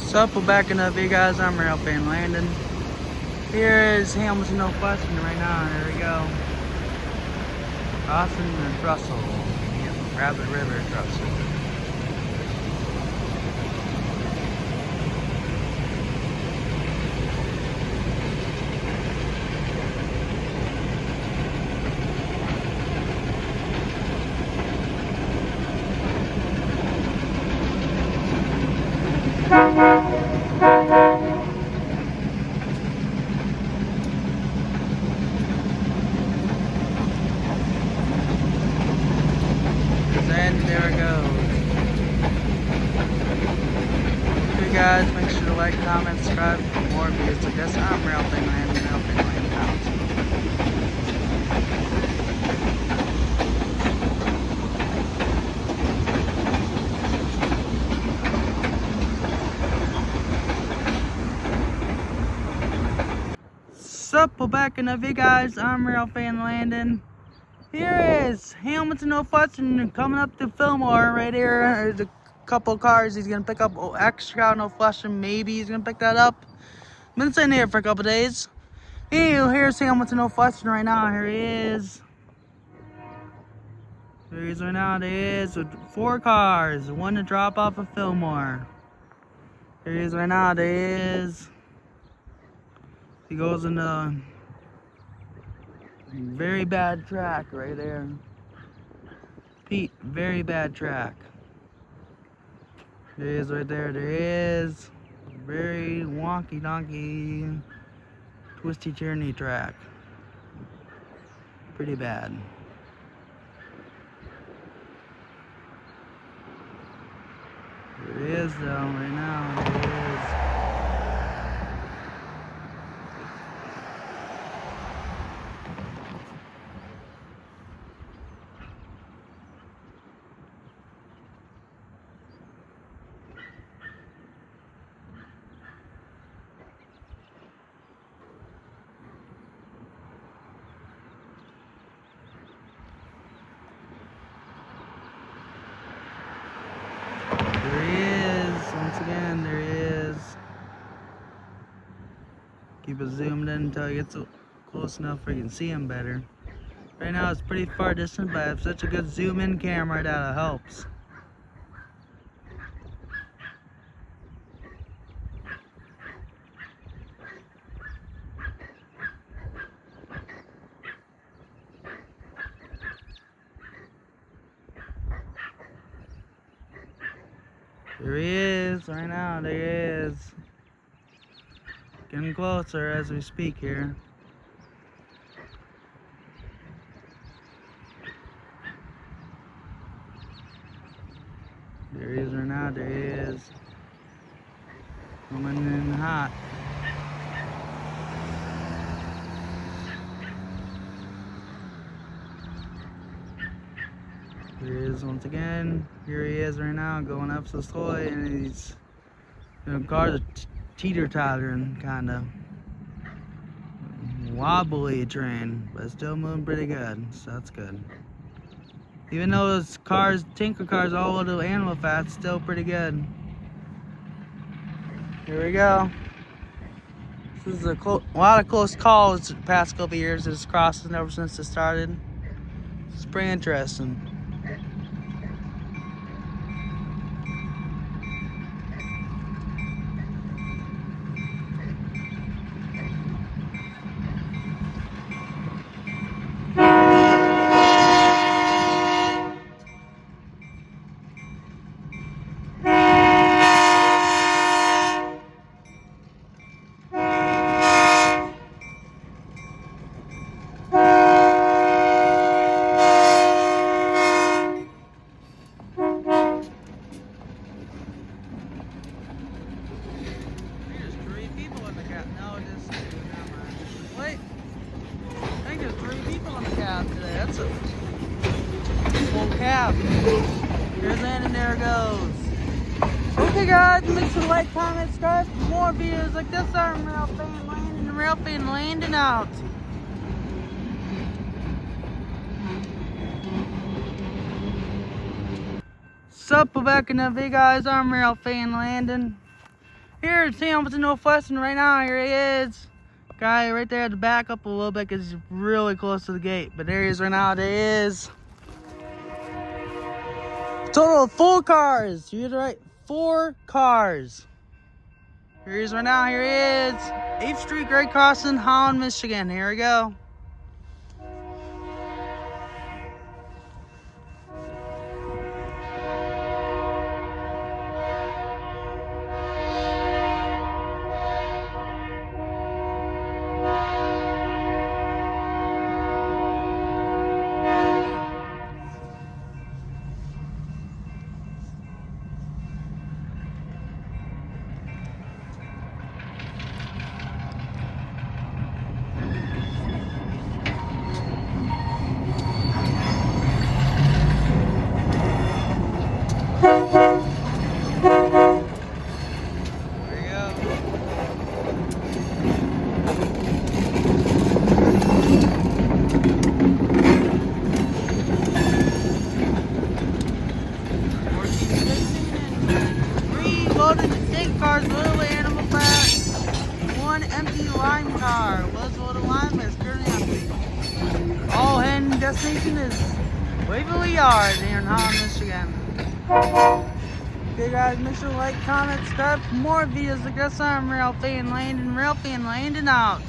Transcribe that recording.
Sup, we're back in the V guys. I'm Rail Fan Landon. Here is Hamilton, Northwestern right now. Here we go. Crossing the trestle. Rabbit River trestle. And there it goes. Okay guys, make sure to like, comment, subscribe for more videos like this. I'm Rail Fan Landon, Rail Fan Landon out. Sup, we're back in the V guys. I'm Rail Fan Landon. Here is Hamilton, Northwestern coming up to Fillmore right here. There's a couple cars he's gonna pick up extra out Northwestern. Maybe he's gonna pick that up. Been sitting here for a couple days. Anyway, here's Hamilton, Northwestern right now. Here he is. Here he is right now. There he is with 4 cars. One to drop off of Fillmore. Here he is right now. There he is. He goes in the very bad track right there. Pete, very bad track. There he is right there. There he is. Very wonky donkey, twisty journey track. Pretty bad. There he is though, right now. There he is. There he is, once again, there he is. Keep it zoomed in until he gets close enough where you can see him better. Right now it's pretty far distant, but I have such a good zoom in camera that it helps. There he is, right now, there he is. Getting closer as we speak here. There he is right now, there he is. Coming in hot. Here he is once again. Here he is right now, going up so slowly, and he's, cars are teeter-tottering, kind of wobbly train, but still moving pretty good, so that's good. Even though those cars, tinker cars, all over the animal fat, still pretty good. Here we go. This is a lot of close calls the past couple years. This crossing ever since it started. It's pretty interesting. Wait, I think there's 3 people in the cab today. That's a full cab. Here's in and there it goes. Okay guys, make sure to like, comment, subscribe for more videos like this. I'm Rail Fan Landon and Rail Fan Landon out. Sup, back in the V guys. I'm Rail Fan Landon. Here's Hamilton, Northwestern right now. Here he is. Guy right there at the back up a little bit because he's really close to the gate. But there he is right now. There he is. Total of 4 cars. You heard it right. 4 cars. Here he is right now. Here he is. 8th Street, Great Crossing, Holland, Michigan. Here we go. Loaded the tank cars, literally animal fat. 1 empty lime car. Was loaded lime is currently empty. All heading destination is Waverly Yard here in Holland, Michigan. Okay guys, make sure to like, comment, subscribe for more videos like this. I'm Rail Fan Landon out.